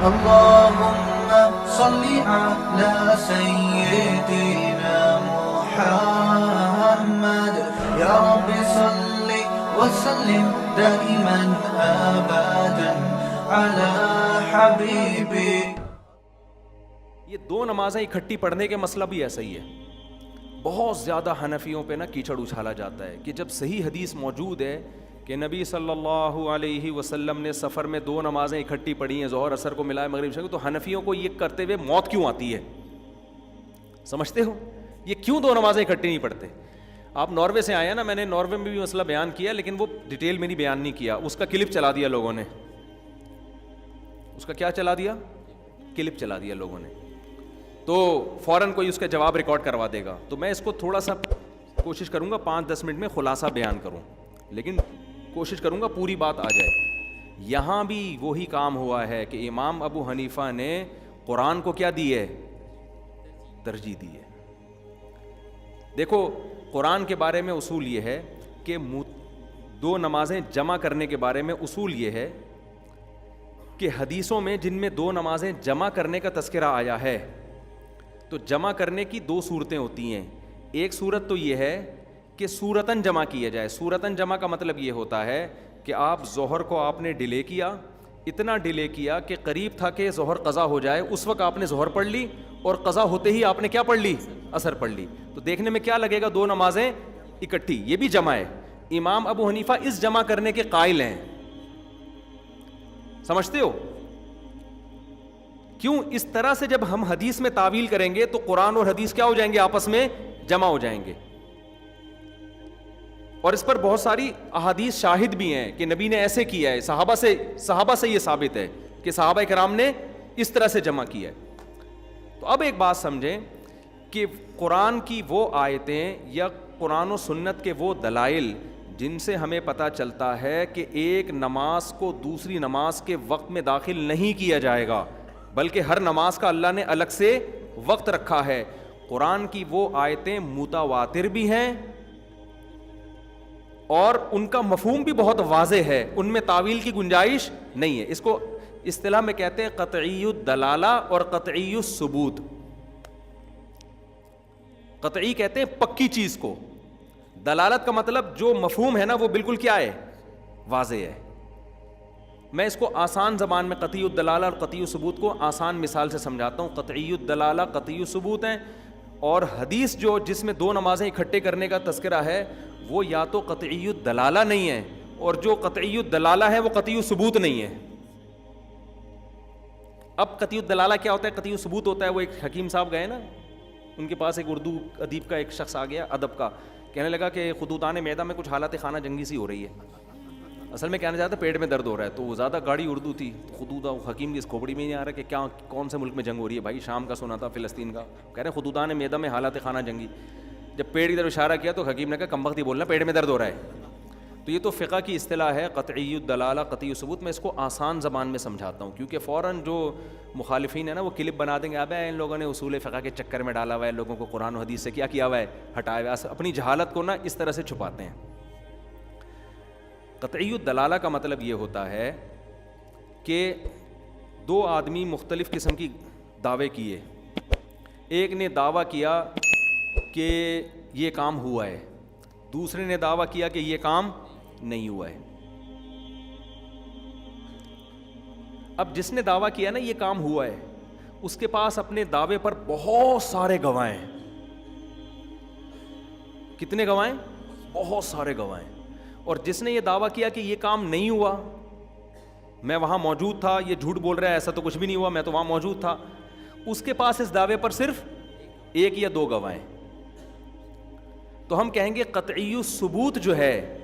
اللهم صل على سيدنا محمد يا رب صل وسلم دائما ابدا على حبيبي. یہ دو نمازیں اکٹھی پڑھنے کے مسئلہ بھی ایسا ہی ہے. بہت زیادہ حنفیوں پہ نا کیچڑ اچھالا جاتا ہے کہ جب صحیح حدیث موجود ہے کہ نبی صلی اللہ علیہ وسلم نے سفر میں دو نمازیں اکٹھی پڑھی ہیں, ظہر اثر کو ملائے مغرب عشاء کو, تو حنفیوں کو یہ کرتے ہوئے موت کیوں آتی ہے؟ سمجھتے ہو یہ کیوں دو نمازیں اکٹھی نہیں پڑھتے؟ آپ ناروے سے آئے ہیں نا, میں نے ناروے میں بھی مسئلہ بیان کیا لیکن وہ ڈیٹیل میں نہیں بیان نہیں کیا. اس کا کلپ چلا دیا لوگوں نے. اس کا کیا چلا دیا؟ کلپ چلا دیا لوگوں نے. تو فوراً کوئی اس کا جواب ریکارڈ کروا دے گا. تو میں اس کو تھوڑا سا کوشش کروں گا 5-10 منٹ میں خلاصہ بیان کروں, لیکن کوشش کروں گا پوری بات آ جائے. یہاں بھی وہی کام ہوا ہے کہ امام ابو حنیفہ نے قرآن کو کیا دی ہے؟ ترجیح دی ہے. دیکھو قرآن کے بارے میں اصول یہ ہے کہ دو نمازیں جمع کرنے کے بارے میں اصول یہ ہے کہ حدیثوں میں جن میں دو نمازیں جمع کرنے کا تذکرہ آیا ہے تو جمع کرنے کی دو صورتیں ہوتی ہیں. ایک صورت تو یہ ہے کہ صورتاً جمع کیا جائے. صورتاً جمع کا مطلب یہ ہوتا ہے کہ آپ ظہر کو آپ نے ڈیلے کیا, اتنا ڈیلے کیا کہ قریب تھا کہ ظہر قضا ہو جائے, اس وقت آپ نے ظہر پڑھ لی اور قضا ہوتے ہی آپ نے کیا پڑھ لی؟ اثر پڑھ لی. تو دیکھنے میں کیا لگے گا؟ دو نمازیں اکٹھی. یہ بھی جمع ہے. امام ابو حنیفہ اس جمع کرنے کے قائل ہیں. سمجھتے ہو کیوں؟ اس طرح سے جب ہم حدیث میں تعویل کریں گے تو قرآن اور حدیث کیا ہو جائیں گے؟ آپس میں جمع ہو جائیں گے. اور اس پر بہت ساری احادیث شاہد بھی ہیں کہ نبی نے ایسے کیا ہے. صحابہ سے یہ ثابت ہے کہ صحابہ کرام نے اس طرح سے جمع کیا ہے. تو اب ایک بات سمجھیں کہ قرآن کی وہ آیتیں یا قرآن و سنت کے وہ دلائل جن سے ہمیں پتہ چلتا ہے کہ ایک نماز کو دوسری نماز کے وقت میں داخل نہیں کیا جائے گا, بلکہ ہر نماز کا اللہ نے الگ سے وقت رکھا ہے. قرآن کی وہ آیتیں متواتر بھی ہیں اور ان کا مفہوم بھی بہت واضح ہے, ان میں تعویل کی گنجائش نہیں ہے. اس کو اصطلاح میں کہتے ہیں قطعی الدلالہ اور قطعی الثبوت. قطعی کہتے ہیں پکی چیز کو, دلالت کا مطلب جو مفہوم ہے نا وہ بالکل کیا ہے؟ واضح ہے. میں اس کو آسان زبان میں قطعی الدلالہ اور قطعی الثبوت کو آسان مثال سے سمجھاتا ہوں. قطعی الدلالہ قطعی الثبوت ہیں, اور حدیث جو جس میں دو نمازیں اکٹھے کرنے کا تذکرہ ہے وہ یا تو قطعی الدلالہ نہیں ہے, اور جو قطعی الدلالہ ہے وہ قطعی الثبوت نہیں ہے. اب قطعی الدلالہ کیا ہوتا ہے؟ قطعی الثبوت ہوتا ہے وہ ایک حکیم صاحب گئے نا, ان کے پاس ایک اردو ادیب کا ایک شخص آ گیا, ادب کا, کہنے لگا کہ خطوطان معدہ میں کچھ حالات خانہ جنگی سی ہو رہی ہے. اصل میں کہنا چاہتا پیٹ میں درد ہو رہا ہے. تو وہ زیادہ گاڑی اردو تھی, خطوط حکیم کی اس کھوپڑی میں نہیں آ رہا کہ کیا کون سے ملک میں جنگ ہو رہی ہے. بھائی شام کا سنا تھا, فلسطین کا. کہہ رہے ہیں خطوطان معدہ میں حالات خانہ جنگی. جب پیٹ کی طرف اشارہ کیا تو حکیم نے کہا کم وقت ہی بولنا, پیٹ میں درد ہو رہا ہے. تو یہ تو فقہ کی اصطلاح ہے قطعی الدلالہ قطعی الثبوت. میں اس کو آسان زبان میں سمجھاتا ہوں کیونکہ فوراً جو مخالفین ہیں نا وہ کلپ بنا دیں گے, اب ان لوگوں نے اصول فقہ کے چکر میں ڈالا ہوا ہے, لوگوں کو قرآن و حدیث سے کیا ہوا ہے؟ ہٹایا ہوا ہے. اپنی جہالت کو نا اس طرح سے چھپاتے ہیں. قطعی الدلالہ کا مطلب یہ ہوتا ہے کہ دو آدمی مختلف قسم کی دعوے کیے. ایک نے دعویٰ کیا کہ یہ کام ہوا ہے, دوسرے نے دعویٰ کیا کہ یہ کام نہیں ہوا ہے. اب جس نے دعویٰ کیا نا یہ کام ہوا ہے, اس کے پاس اپنے دعوے پر بہت سارے گواہ ہیں. کتنے گواہ ہیں؟ بہت سارے گواہ ہیں. اور جس نے یہ دعویٰ کیا کہ یہ کام نہیں ہوا, میں وہاں موجود تھا, یہ جھوٹ بول رہا ہے, ایسا تو کچھ بھی نہیں ہوا, میں تو وہاں موجود تھا, اس کے پاس اس دعوے پر صرف ایک یا دو گواہ ہیں. تو ہم کہیں گے قطعی الثبوت جو ہے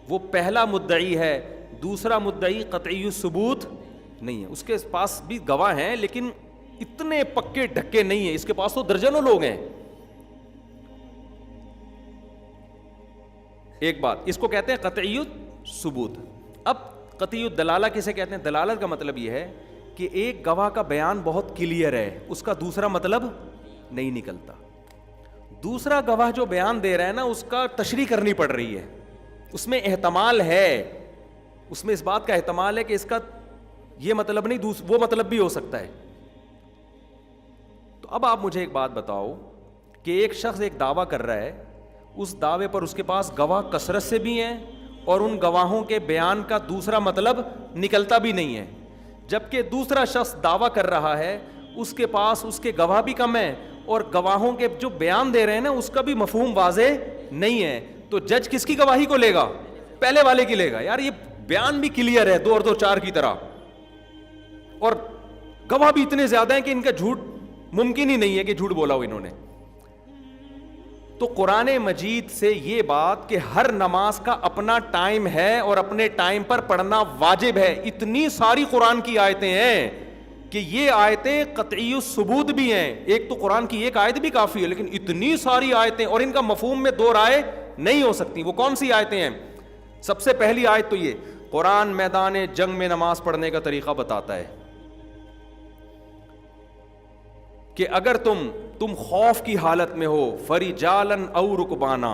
وہ پہلا مدعی ہے, دوسرا مدعی قطعی الثبوت نہیں ہے. اس کے پاس بھی گواہ ہیں لیکن اتنے پکے ڈھکے نہیں ہیں, اس کے پاس تو درجنوں لوگ ہیں. ایک بات, اس کو کہتے ہیں قطعی الثبوت. اب قطعی الدلالہ کسے کہتے ہیں؟ دلالت کا مطلب یہ ہے کہ ایک گواہ کا بیان بہت کلیئر ہے, اس کا دوسرا مطلب نہیں نکلتا. دوسرا گواہ جو بیان دے رہا ہے نا اس کا تشریح کرنی پڑ رہی ہے, اس میں احتمال ہے, اس میں اس بات کا احتمال ہے کہ اس کا یہ مطلب نہیں، وہ مطلب بھی ہو سکتا ہے. تو اب آپ مجھے ایک بات بتاؤ کہ ایک شخص ایک دعویٰ کر رہا ہے، اس دعوے پر اس کے پاس گواہ کثرت سے بھی ہیں اور ان گواہوں کے بیان کا دوسرا مطلب نکلتا بھی نہیں ہے، جبکہ دوسرا شخص دعویٰ کر رہا ہے اس کے پاس اس کے گواہ بھی کم ہیں اور گواہوں کے جو بیان دے رہے ہیں نا اس کا بھی مفہوم واضح نہیں ہے. تو جج کس کی گواہی کو لے گا؟ پہلے والے کی لے گا. یار یہ بیان بھی کلیئر ہے 2 اور 2 4 کی طرح، اور گواہ بھی اتنے زیادہ ہیں کہ ان کا جھوٹ ممکن ہی نہیں ہے کہ جھوٹ بولا ہو انہوں نے. تو قرآن مجید سے یہ بات کہ ہر نماز کا اپنا ٹائم ہے اور اپنے ٹائم پر پڑھنا واجب ہے، اتنی ساری قرآن کی آیتیں ہیں کہ یہ آیتیں قطعی الثبوت بھی ہیں. ایک تو قرآن کی ایک آیت بھی کافی ہے، لیکن اتنی ساری آیتیں اور ان کا مفہوم میں 2 رائے نہیں ہو سکتی. وہ کون سی آیتیں ہیں؟ سب سے پہلی آیت تو یہ قرآن میدان جنگ میں نماز پڑھنے کا طریقہ بتاتا ہے کہ اگر تم خوف کی حالت میں ہو فریجالن او رکبانا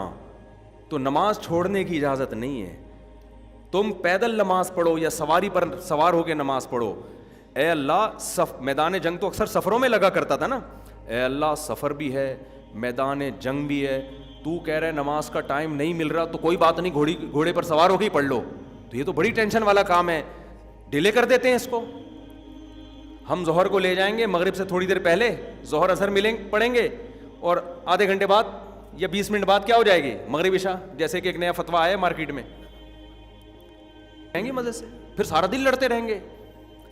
تو نماز چھوڑنے کی اجازت نہیں ہے. تم پیدل نماز پڑھو یا سواری پر سوار ہو کے نماز پڑھو. اے اللہ میدان جنگ تو اکثر سفروں میں لگا کرتا تھا نا. اے اللہ سفر بھی ہے، میدان جنگ بھی ہے، تو کہہ رہے نماز کا ٹائم نہیں مل رہا تو کوئی بات نہیں، گھوڑے پر سوار ہو کے ہی پڑھ لو. تو یہ تو بڑی ٹینشن والا کام ہے، ڈیلے کر دیتے ہیں اس کو. ہم ظہر کو لے جائیں گے، مغرب سے تھوڑی دیر پہلے ظہر اثر پڑھیں گے اور آدھے گھنٹے بعد یا 20 منٹ بعد کیا ہو جائے گی؟ مغرب عشاء. جیسے کہ ایک نیا فتویٰ آیا مارکیٹ میں، رہیں گے مزے سے، پھر سارا دن لڑتے رہیں گے.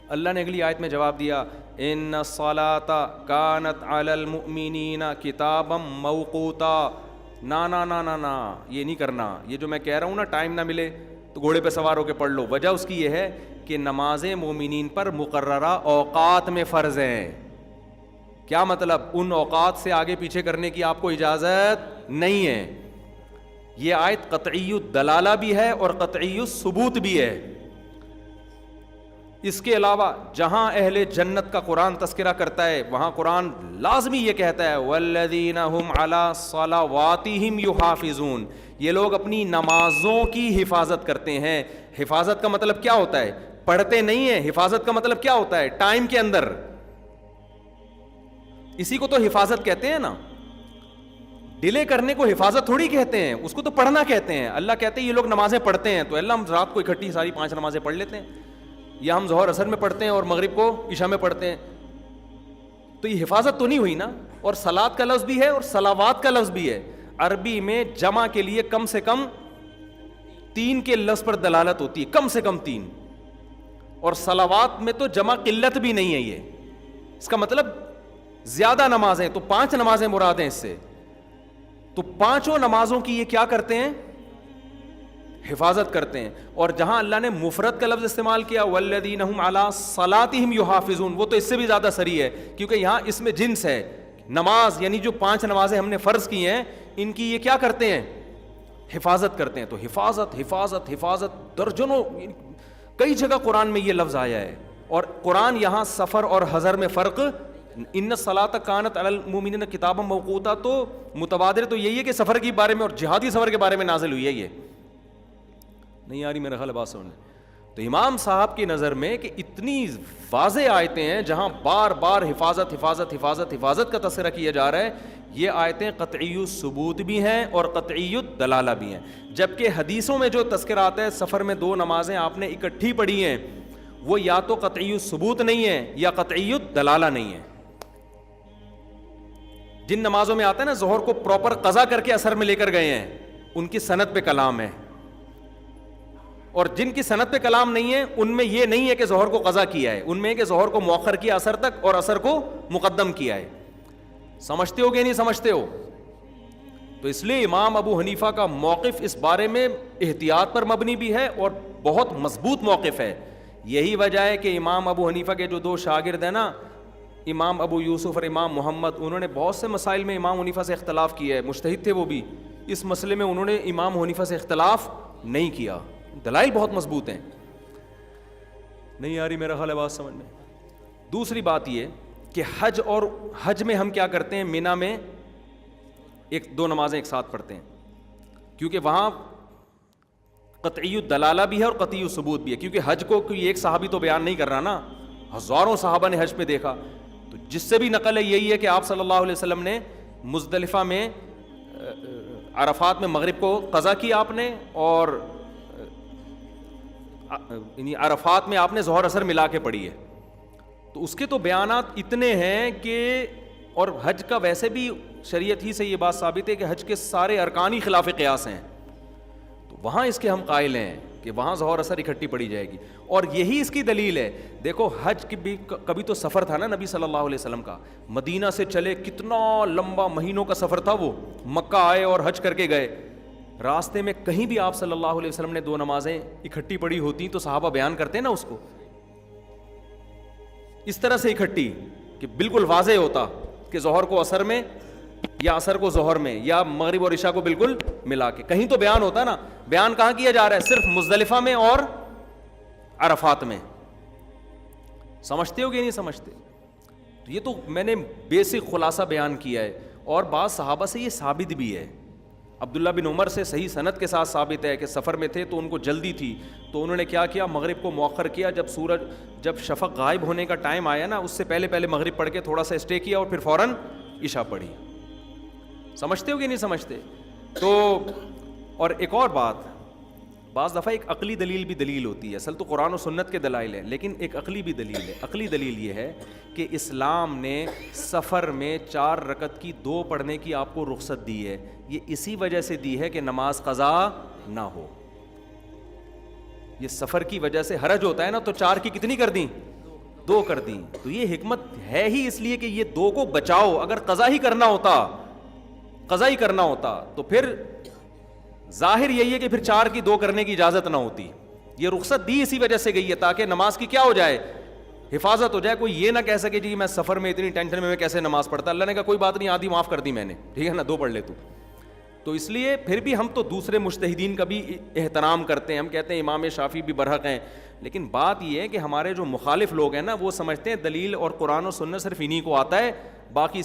اللہ نے اگلی آیت میں جواب دیا ان الصلاۃ کانت علی المؤمنین کتابا موقوتا. نا نا نا نا نا، یہ نہیں کرنا. یہ جو میں کہہ رہا ہوں نا ٹائم نہ ملے تو گھوڑے پہ سوار ہو کے پڑھ لو، وجہ اس کی یہ ہے کہ نمازیں مومنین پر مقررہ اوقات میں فرض ہیں. کیا مطلب؟ ان اوقات سے آگے پیچھے کرنے کی آپ کو اجازت نہیں ہے. یہ آیت قطعی الدلالہ بھی ہے اور قطعی الثبوت بھی ہے. اس کے علاوہ جہاں اہل جنت کا قرآن تذکرہ کرتا ہے وہاں قرآن لازمی یہ کہتا ہے والذین هم علی صلواتہم یحافظون. یہ لوگ اپنی نمازوں کی حفاظت کرتے ہیں. حفاظت کا مطلب کیا ہوتا ہے؟ پڑھتے نہیں ہیں. حفاظت کا مطلب کیا ہوتا ہے؟ ٹائم کے اندر. اسی کو تو حفاظت کہتے ہیں نا. ڈیلے کرنے کو حفاظت تھوڑی کہتے ہیں، اس کو تو پڑھنا کہتے ہیں. اللہ کہتے ہیں یہ لوگ نمازیں پڑھتے ہیں تو اللہ ہم رات کو اکٹھی ساری 5 نمازیں پڑھ لیتے ہیں، یا ہم ظہر اثر میں پڑھتے ہیں اور مغرب کو عشاء میں پڑھتے ہیں. تو یہ حفاظت تو نہیں ہوئی نا. اور صلاۃ کا لفظ بھی ہے اور صلوات کا لفظ بھی ہے. عربی میں جمع کے لیے کم سے کم 3 کے لفظ پر دلالت ہوتی ہے، کم سے کم 3. اور صلوات میں تو جمع قلت بھی نہیں ہے. یہ اس کا مطلب زیادہ نمازیں، تو 5 نمازیں مراد ہیں اس سے. تو 5 نمازوں کی یہ کیا کرتے ہیں؟ حفاظت کرتے ہیں. اور جہاں اللہ نے مفرد کا لفظ استعمال کیا والذین هم علی صلاتہم یحافظون، وہ تو اس سے بھی زیادہ صریح ہے کیونکہ یہاں اس میں جنس ہے. نماز یعنی جو 5 نمازیں ہم نے فرض کی ہیں ان کی یہ کیا کرتے ہیں؟ حفاظت کرتے ہیں. تو حفاظت حفاظت حفاظت درجنوں کئی جگہ قرآن میں یہ لفظ آیا ہے. اور قرآن یہاں سفر اور حضر میں فرق، ان الصلاۃ کانت علی المؤمنین کتابا موقوتا، تو متبادر تو یہی ہے کہ سفر کے بارے میں اور جہادی سفر کے بارے میں نازل ہوئی ہے. یہ نہیں آ رہی میرا خیال بات سمجھنے. تو امام صاحب کی نظر میں کہ اتنی واضح آیتیں ہیں جہاں بار بار حفاظت حفاظت حفاظت حفاظت کا تذکرہ کیا جا رہا ہے، یہ آیتیں قطعی الثبوت بھی ہیں اور قطعی الدلالہ بھی ہیں. جبکہ حدیثوں میں جو تذکرہ آتا ہے سفر میں 2 نمازیں آپ نے اکٹھی پڑھی ہیں، وہ یا تو قطعی الثبوت نہیں ہے یا قطعی الدلالہ نہیں ہے. جن نمازوں میں آتا ہے نا ظہر کو پراپر قضا کر کے اثر میں لے کر گئے ہیں ان کی سند پہ کلام ہے، اور جن کی سند پہ کلام نہیں ہے ان میں یہ نہیں ہے کہ ظہر کو قضا کیا ہے، ان میں کہ ظہر کو مؤخر کیا اثر تک اور اثر کو مقدم کیا ہے. سمجھتے ہو کہ نہیں سمجھتے ہو؟ تو اس لیے امام ابو حنیفہ کا موقف اس بارے میں احتیاط پر مبنی بھی ہے اور بہت مضبوط موقف ہے. یہی وجہ ہے کہ امام ابو حنیفہ کے جو 2 شاگرد ہیں نا، امام ابو یوسف اور امام محمد، انہوں نے بہت سے مسائل میں امام حنیفہ سے اختلاف کیا ہے. مجتہد تھے وہ بھی. اس مسئلے میں انہوں نے امام حنیفہ سے اختلاف نہیں کیا. دلائل بہت مضبوط ہیں. نہیں آ رہی میرا خیال ہے بات سمجھ میں. دوسری بات یہ کہ حج میں ہم کیا کرتے ہیں؟ مینا میں 1-2 نمازیں ایک ساتھ پڑھتے ہیں کیونکہ وہاں قطعی الدلالہ بھی ہے اور قطعی الثبوت بھی ہے، کیونکہ حج کو کوئی ایک صحابی تو بیان نہیں کر رہا نا، ہزاروں صحابہ نے حج پہ دیکھا. تو جس سے بھی نقل ہے یہی ہے کہ آپ صلی اللہ علیہ وسلم نے مزدلفہ میں عرفات میں مغرب کو قضا کی آپ نے، اور یعنی عرفات میں آپ نے ظہر اثر ملا کے پڑھی ہے. تو اس کے تو بیانات اتنے ہیں کہ، اور حج کا ویسے بھی شریعت ہی سے یہ بات ثابت ہے کہ حج کے سارے ارکان ہی خلاف قیاس ہیں. تو وہاں اس کے ہم قائل ہیں کہ وہاں ظہر اثر اکٹھی پڑھی جائے گی، اور یہی اس کی دلیل ہے. دیکھو حج کی بھی کبھی تو سفر تھا نا نبی صلی اللہ علیہ وسلم کا، مدینہ سے چلے، کتنا لمبا مہینوں کا سفر تھا، وہ مکہ آئے اور حج کر کے گئے. راستے میں کہیں بھی آپ صلی اللہ علیہ وسلم نے 2 نمازیں اکٹھی پڑھی ہوتی تو صحابہ بیان کرتے ہیں نا اس کو اس طرح سے اکٹھی کہ بالکل واضح ہوتا کہ ظہر کو عصر میں یا عصر کو ظہر میں یا مغرب اور عشاء کو بالکل ملا کے. کہیں تو بیان ہوتا نا. بیان کہاں کیا جا رہا ہے؟ صرف مزدلفہ میں اور عرفات میں. سمجھتے ہو کہ نہیں سمجھتے؟ یہ تو میں نے بیسک خلاصہ بیان کیا ہے، اور بعض صحابہ سے یہ ثابت بھی ہے. عبداللہ بن عمر سے صحیح سند کے ساتھ ثابت ہے کہ سفر میں تھے تو ان کو جلدی تھی، تو انہوں نے کیا کیا، مغرب کو مؤخر کیا. جب شفق غائب ہونے کا ٹائم آیا نا، اس سے پہلے مغرب پڑھ کے تھوڑا سا اسٹے کیا اور پھر فوراً عشاء پڑھی. سمجھتے ہو کہ نہیں سمجھتے؟ تو اور ایک اور بات، بعض دفعہ ایک عقلی دلیل بھی دلیل ہوتی ہے. اصل تو قرآن و سنت کے دلائل ہیں، لیکن ایک عقلی بھی دلیل ہے. عقلی دلیل یہ ہے کہ اسلام نے سفر میں 4 رکعت کی 2 پڑھنے کی آپ کو رخصت دی ہے. یہ اسی وجہ سے دی ہے کہ نماز قضا نہ ہو. یہ سفر کی وجہ سے حرج ہوتا ہے نا، تو 4 کی کتنی کر دیں؟ 2 کر دیں. تو یہ حکمت ہے ہی اس لیے کہ یہ 2 کو بچاؤ. اگر قضا ہی کرنا ہوتا تو پھر ظاہر یہی ہے کہ پھر 4 کی 2 کرنے کی اجازت نہ ہوتی. یہ رخصت دی اسی وجہ سے گئی ہے تاکہ نماز کی کیا ہو جائے، حفاظت ہو جائے. کوئی یہ نہ کہہ سکے جی میں سفر میں اتنی ٹینشن میں کیسے نماز پڑھتا. اللہ نے کہا کوئی بات نہیں، آدھی معاف کر دی میں نے، ٹھیک ہے نا، 2 پڑھ لے تو. تو اس لیے پھر بھی ہم تو دوسرے مجتہدین کا بھی احترام کرتے ہیں. ہم کہتے ہیں امام شافعی بھی برحق ہیں، لیکن بات یہ ہے کہ ہمارے جو مخالف لوگ ہیں نا، وہ سمجھتے ہیں دلیل اور قرآن و سنت صرف انہی کو آتا ہے. باقی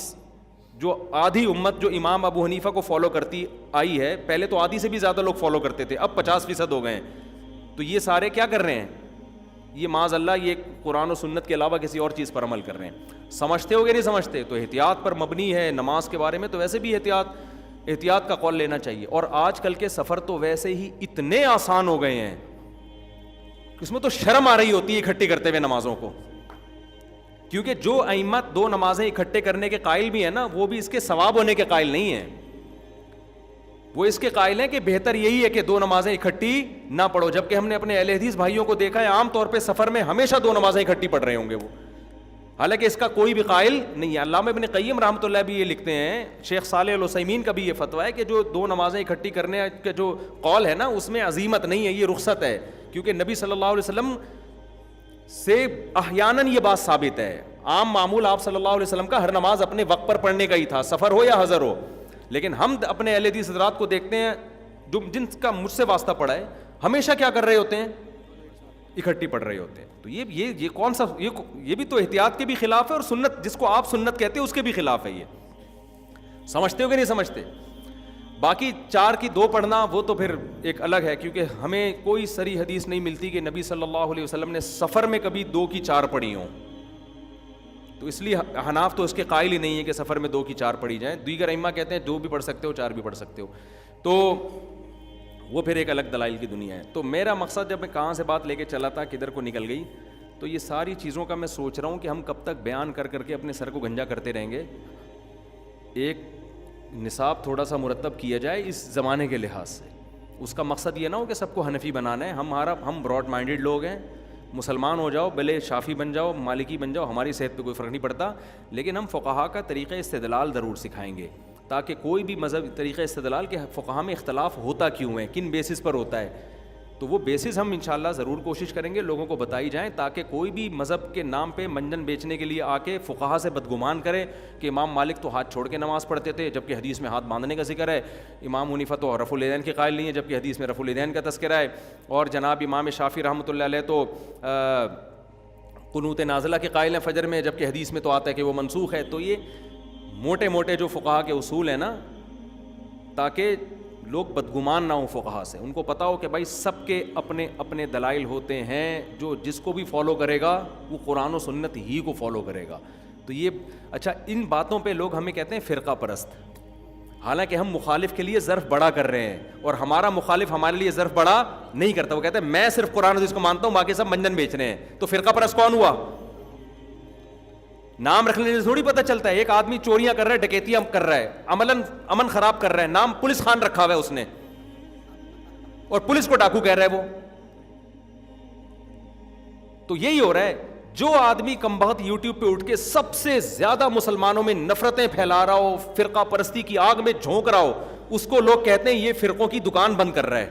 جو آدھی امت جو امام ابو حنیفہ کو فالو کرتی آئی ہے، پہلے تو آدھی سے بھی زیادہ لوگ فالو کرتے تھے، اب 50% ہو گئے ہیں. تو یہ سارے کیا کر رہے ہیں؟ یہ معاذ اللہ یہ قرآن و سنت کے علاوہ کسی اور چیز پر عمل کر رہے ہیں. سمجھتے ہو گے نہیں سمجھتے؟ تو احتیاط پر مبنی ہے نماز کے بارے میں. تو ویسے بھی احتیاط کا قول لینا چاہیے. اور آج کل کے سفر تو ویسے ہی اتنے آسان ہو گئے ہیں، اس میں تو شرم آ رہی ہوتی ہے اکٹھی کرتے ہوئے نمازوں کو. کیونکہ جو ائمہ 2 نمازیں اکٹھے کرنے کے قائل بھی ہیں نا، وہ بھی اس کے ثواب ہونے کے قائل نہیں ہیں. وہ اس کے قائل ہیں کہ بہتر یہی ہے کہ 2 نمازیں اکٹھی نہ پڑھو. جبکہ ہم نے اپنے اہل حدیث بھائیوں کو دیکھا ہے عام طور پہ سفر میں ہمیشہ 2 نمازیں اکٹھی پڑھ رہے ہوں گے وہ، حالانکہ اس کا کوئی بھی قائل نہیں ہے. علامہ ابن قیم رحمۃ اللہ بھی یہ لکھتے ہیں، شیخ صالح العثیمین کا بھی یہ فتویٰ ہے کہ جو 2 نمازیں اکٹھی کرنے کا جو قول ہے نا، اس میں عزیمت نہیں ہے، یہ رخصت ہے. کیونکہ نبی صلی اللہ علیہ وسلم سے احیاناً یہ بات ثابت ہے. عام معمول آپ صلی اللہ علیہ وسلم کا ہر نماز اپنے وقت پر پڑھنے کا ہی تھا، سفر ہو یا حضر ہو. لیکن ہم اپنے اہل حدیث حضرات کو دیکھتے ہیں جو جن کا مجھ سے واسطہ پڑا ہے، ہمیشہ کیا کر رہے ہوتے ہیں؟ اکٹھی پڑھ رہے ہوتے ہیں. تو یہ کون سا، یہ بھی تو احتیاط کے بھی خلاف ہے، اور سنت جس کو آپ سنت کہتے ہیں اس کے بھی خلاف ہے. یہ سمجھتے ہو کہ نہیں سمجھتے؟ باقی 4 کی 2 پڑھنا وہ تو پھر ایک الگ ہے، کیونکہ ہمیں کوئی صریح حدیث نہیں ملتی کہ نبی صلی اللہ علیہ وسلم نے سفر میں کبھی 2 کی 4 پڑھی ہوں. تو اس لیے حناف تو اس کے قائل ہی نہیں ہے کہ سفر میں 2 کی 4 پڑھی جائیں. دیگر ائمہ کہتے ہیں 2 بھی پڑھ سکتے ہو، 4 بھی پڑھ سکتے ہو. تو وہ پھر ایک الگ دلائل کی دنیا ہے. تو میرا مقصد، جب میں کہاں سے بات لے کے چلا تھا کدھر کو نکل گئی، تو یہ ساری چیزوں کا میں سوچ رہا ہوں کہ ہم کب تک بیان کر کے اپنے سر کو گنجا کرتے رہیں گے. ایک نصاب تھوڑا سا مرتب کیا جائے اس زمانے کے لحاظ سے. اس کا مقصد یہ نہ ہو کہ سب کو حنفی بنانا ہے. ہم براڈ مائنڈیڈ لوگ ہیں. مسلمان ہو جاؤ، بھلے شافی بن جاؤ، مالکی بن جاؤ، ہماری صحت پہ کوئی فرق نہیں پڑتا. لیکن ہم فقہا کا طریقہ استدلال ضرور سکھائیں گے، تاکہ کوئی بھی مذہب طریقہ استدلال کے فقہا میں اختلاف ہوتا کیوں ہے، کن بیسس پر ہوتا ہے، تو وہ بیسس ہم انشاءاللہ ضرور کوشش کریں گے لوگوں کو بتائی جائیں، تاکہ کوئی بھی مذہب کے نام پہ منجن بیچنے کے لیے آ کے فقہا سے بدگمان کرے کہ امام مالک تو ہاتھ چھوڑ کے نماز پڑھتے تھے جبکہ حدیث میں ہاتھ باندھنے کا ذکر ہے، امام حنیفہ تو رفع الیدین کے قائل نہیں ہے جبکہ حدیث میں رفع الیدین کا تذکرہ ہے، اور جناب امام شافعی رحمۃ اللہ علیہ تو قنوت نازلہ کے قائل ہیں فجر میں جبکہ حدیث میں تو آتا ہے کہ وہ منسوخ ہے. تو یہ موٹے موٹے جو فقہا کے اصول ہیں نا، تاکہ لوگ بدگمان نہ ہوں فقہا سے, ان کو پتا ہو کہ بھائی سب کے اپنے اپنے دلائل ہوتے ہیں, جو جس کو بھی فالو کرے گا وہ قرآن و سنت ہی کو فالو کرے گا. تو یہ اچھا, ان باتوں پہ لوگ ہمیں کہتے ہیں فرقہ پرست, حالانکہ ہم مخالف کے لیے ظرف بڑا کر رہے ہیں اور ہمارا مخالف ہمارے لیے ظرف بڑا نہیں کرتا. وہ کہتے ہیں میں صرف قرآن حدیث کو مانتا ہوں, باقی سب منجن بیچ رہے ہیں. تو فرقہ پرست کون ہوا؟ نام رکھنے سے تھوڑی پتہ چلتا ہے. ایک آدمی چوریاں کر رہا ہے, ڈکیتیاں کر رہا ہے, امن خراب کر رہا ہے, نام پولیس خان رکھا ہوا ہے اس نے, اور پولیس کو ڈاکو کہہ رہا ہے وہ. تو یہی ہو رہا ہے, جو آدمی کم بخت یوٹیوب پہ اٹھ کے سب سے زیادہ مسلمانوں میں نفرتیں پھیلا رہا ہو, فرقہ پرستی کی آگ میں جھونک رہا ہو, اس کو لوگ کہتے ہیں یہ فرقوں کی دکان بند کر رہا ہے.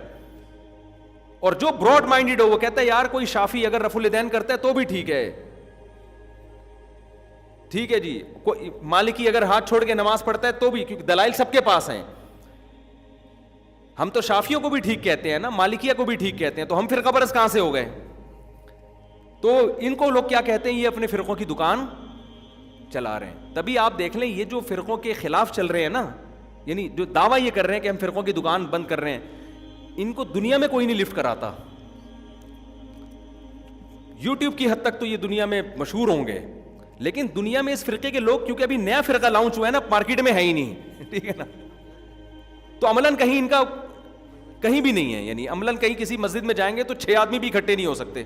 اور جو براڈ مائنڈیڈ ہو وہ کہتا ہے یار کوئی شافی اگر رفع الیدین کرتا ہے تو بھی ٹھیک ہے, ٹھیک ہے جی, کوئی مالکی اگر ہاتھ چھوڑ کے نماز پڑھتا ہے تو بھی, کیونکہ دلائل سب کے پاس ہیں. ہم تو شافیوں کو بھی ٹھیک کہتے ہیں نا, مالکیہ کو بھی ٹھیک کہتے ہیں, تو ہم فرقہ پرست کہاں سے ہو گئے؟ تو ان کو لوگ کیا کہتے ہیں, یہ اپنے فرقوں کی دکان چلا رہے ہیں. تبھی آپ دیکھ لیں یہ جو فرقوں کے خلاف چل رہے ہیں نا, یعنی جو دعویٰ یہ کر رہے ہیں کہ ہم فرقوں کی دکان بند کر رہے ہیں, ان کو دنیا میں کوئی نہیں لفٹ کراتا. یوٹیوب کی حد تک تو یہ دنیا میں مشہور ہوں گے, لیکن دنیا میں اس فرقے کے لوگ, کیونکہ ابھی نیا فرقہ لانچ ہوا ہے نا, مارکیٹ میں ہے ہی نہیں, ٹھیک ہے نا, تو عملاً کہیں ان کا کہیں بھی نہیں ہے. یعنی عملاً کہیں کسی مسجد میں جائیں گے تو 6 آدمی بھی اکٹھے نہیں ہو سکتے,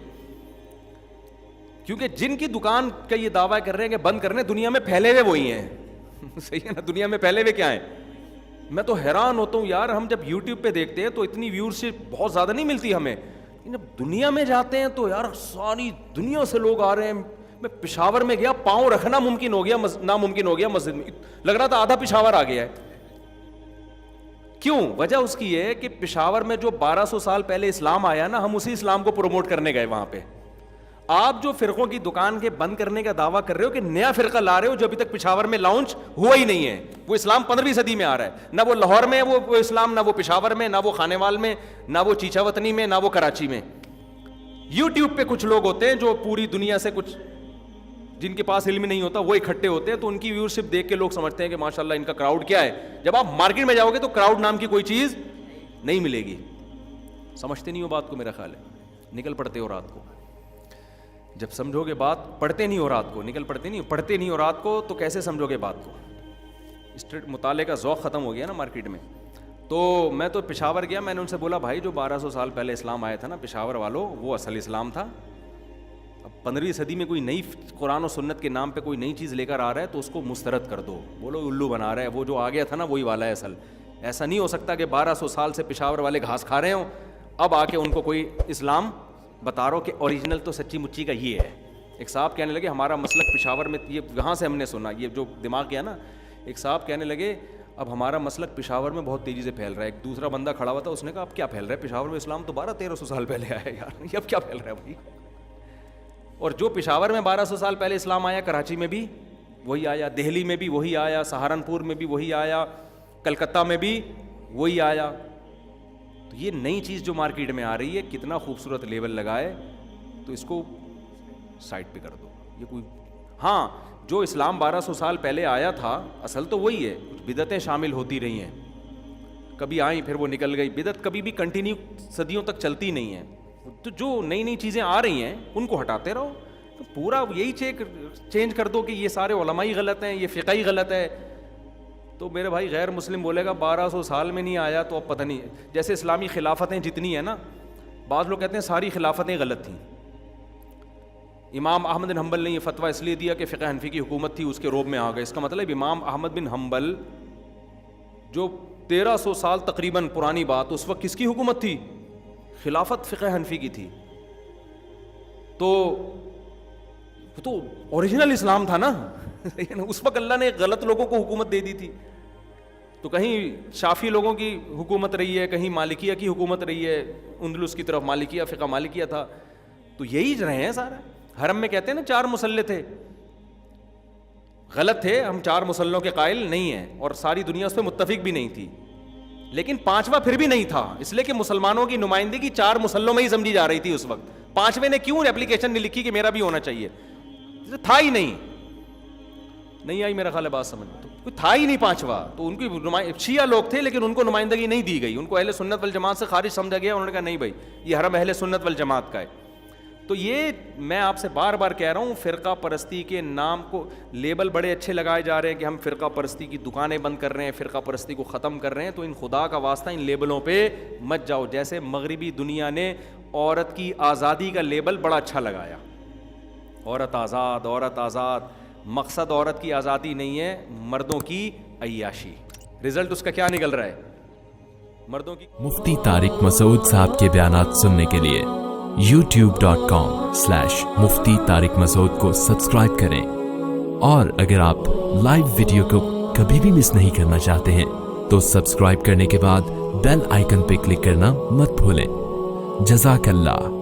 کیونکہ جن کی دکان کا یہ دعویٰ کر رہے ہیں کہ بند کرنے, دنیا میں پھیلے ہوئے وہی ہیں. صحیح ہے نا, دنیا میں پھیلے ہوئے کیا ہیں؟ میں تو حیران ہوتا ہوں یار, ہم جب یوٹیوب پہ دیکھتے ہیں تو اتنی ویورشپ بہت زیادہ نہیں ملتی ہمیں, جب دنیا میں جاتے ہیں تو یار ساری دنیا سے لوگ آ رہے ہیں. میں پشاور میں گیا, پاؤں رکھنا ممکن ہو گیا, ناممکن ہو گیا مسجد میں, لگ رہا تھا آدھا پشاور آ گیا ہے. کیوں؟ وجہ اس کی ہے کہ پشاور میں جو 1200 سال پہلے اسلام آیا نا, ہم اسی اسلام کو پروموٹ کرنے گئے وہاں پہ. آپ جو فرقوں کی دکان کے بند کرنے کا دعویٰ کر رہے ہو کہ نیا فرقہ لا رہے ہو جو ابھی تک پشاور میں لانچ ہوا ہی نہیں ہے, وہ اسلام 15ویں صدی میں آ رہا ہے. نہ وہ لاہور میں ہے وہ اسلام, نہ وہ پشاور میں, نہ وہ خانیوال میں, نہ وہ چیچا وطنی میں, نہ وہ کراچی میں. یوٹیوب پہ کچھ لوگ ہوتے ہیں جو پوری دنیا سے کچھ, جن کے پاس علم نہیں ہوتا, وہ اکٹھے ہوتے ہیں, تو ان کی ویورشپ دیکھ کے لوگ سمجھتے ہیں کہ ماشاءاللہ ان کا کراؤڈ کیا ہے. جب آپ مارکیٹ میں جاؤ گے تو کراؤڈ نام کی کوئی چیز نہیں ملے گی. سمجھتے نہیں ہو بات کو, میرا خیال ہے نکل پڑتے ہو رات کو. جب سمجھو گے بات, پڑھتے نہیں ہو رات کو, نکل پڑتے نہیں, پڑھتے نہیں ہو رات کو, تو کیسے سمجھو گے بات کو؟ مطالعے کا ذوق ختم ہو گیا نا مارکیٹ میں. تو میں تو پشاور گیا, میں نے ان سے بولا بھائی جو 1200 سال پہلے اسلام آیا تھا نا پشاور والوں, وہ اصل اسلام تھا. اب 15ویں صدی میں کوئی نئی قرآن و سنت کے نام پہ کوئی نئی چیز لے کر آ رہا ہے تو اس کو مسترد کر دو. بولو الو بنا رہا ہے, وہ جو آ گیا تھا نا وہی والا ہے اصل. ایسا نہیں ہو سکتا کہ 1200 سال سے پشاور والے گھاس کھا رہے ہوں, اب آ کے ان کو کوئی اسلام بتا رہا ہو کہ اوریجنل تو سچی مچی کا یہ ہے. ایک صاحب کہنے لگے ہمارا مسلک پشاور میں, یہ یہاں سے ہم نے سنا, یہ جو دماغ کیا نا, ایک صاحب کہنے لگے اب ہمارا مسلک پشاور میں بہت تیزی سے پھیل رہا ہے. ایک دوسرا بندہ کھڑا ہوا تھا, اس نے کہا اب کیا پھیل رہا ہے پشاور میں, اسلام تو 1200-1300 سال پہلے آیا ہے یار, یہ اب کیا پھیل رہا ہے بھائی. اور جو پشاور میں 1200 سال پہلے اسلام آیا, کراچی میں بھی وہی آیا, دہلی میں بھی وہی آیا, سہارنپور میں بھی وہی آیا, کلکتہ میں بھی وہی آیا. تو یہ نئی چیز جو مارکیٹ میں آ رہی ہے, کتنا خوبصورت لیبل لگائے, تو اس کو سائڈ پہ کر دو. یہ کوئی, ہاں جو اسلام 1200 سال پہلے آیا تھا اصل تو وہی ہے, کچھ بدعتیں شامل ہوتی رہی ہیں, کبھی آئیں پھر وہ نکل گئی. بدعت کبھی بھی کنٹینیو صدیوں تک چلتی نہیں ہے, تو جو نئی نئی چیزیں آ رہی ہیں ان کو ہٹاتے رہو. تو پورا یہی چینج کر دو کہ یہ سارے علمائی غلط ہیں, یہ فقہی غلط ہے. تو میرے بھائی غیر مسلم بولے گا 1200 سال میں نہیں آیا تو اب پتہ نہیں. جیسے اسلامی خلافتیں جتنی ہیں نا, بعض لوگ کہتے ہیں ساری خلافتیں غلط تھیں. امام احمد بن حنبل نے یہ فتویٰ اس لیے دیا کہ فقہ حنفی کی حکومت تھی, اس کے روب میں آ گئے. اس کا مطلب امام احمد بن حنبل جو 1300 سال تقریباً پرانی بات, اس وقت کس کی حکومت تھی؟ خلافت فقہ حنفی کی تھی. تو اوریجنل اسلام تھا نا. اس وقت اللہ نے غلط لوگوں کو حکومت دے دی تھی. تو کہیں شافی لوگوں کی حکومت رہی ہے, کہیں مالکیہ کی حکومت رہی ہے, اندلس کی طرف مالکیہ, فقہ مالکیہ تھا. تو یہی رہے ہیں سارا. حرم میں کہتے ہیں نا 4 مصلے تھے, غلط تھے, ہم 4 مصلوں کے قائل نہیں ہیں, اور ساری دنیا اس پہ متفق بھی نہیں تھی. لیکن 5واں پھر بھی نہیں تھا, اس لیے کہ مسلمانوں کی نمائندگی 4 مصلوں میں ہی سمجھی جا رہی تھی اس وقت. 5ویں نے کیوں اپلیکیشن نہیں لکھی کہ میرا بھی ہونا چاہیے, تھا ہی نہیں. آئی میرا خیال ہے بات سمجھ. تو کوئی تھا ہی نہیں پانچواں. تو ان کی شیعہ لوگ تھے لیکن ان کو نمائندگی نہیں دی گئی, ان کو اہل سنت والجماعت سے خارج سمجھا گیا. انہوں نے کہا نہیں بھائی یہ حرم اہل سنت والجماعت کا ہے. تو یہ میں آپ سے بار بار کہہ رہا ہوں, فرقہ پرستی کے نام کو لیبل بڑے اچھے لگائے جا رہے ہیں کہ ہم فرقہ پرستی کی دکانیں بند کر رہے ہیں, فرقہ پرستی کو ختم کر رہے ہیں. تو ان خدا کا واسطہ ان لیبلوں پہ مت جاؤ. جیسے مغربی دنیا نے عورت کی آزادی کا لیبل بڑا اچھا لگایا, عورت آزاد, عورت آزاد. مقصد عورت کی آزادی نہیں ہے, مردوں کی عیاشی. رزلٹ اس کا کیا نکل رہا ہے, مردوں کی. مفتی طارق مسعود صاحب کے بیانات سننے کے لیے youtube.com/مفتی طارق مسعود کو سبسکرائب کریں, اور اگر آپ لائیو ویڈیو کو کبھی بھی مس نہیں کرنا چاہتے ہیں تو سبسکرائب کرنے کے بعد بیل آئیکن پہ کلک کرنا مت بھولیں. جزاک اللہ.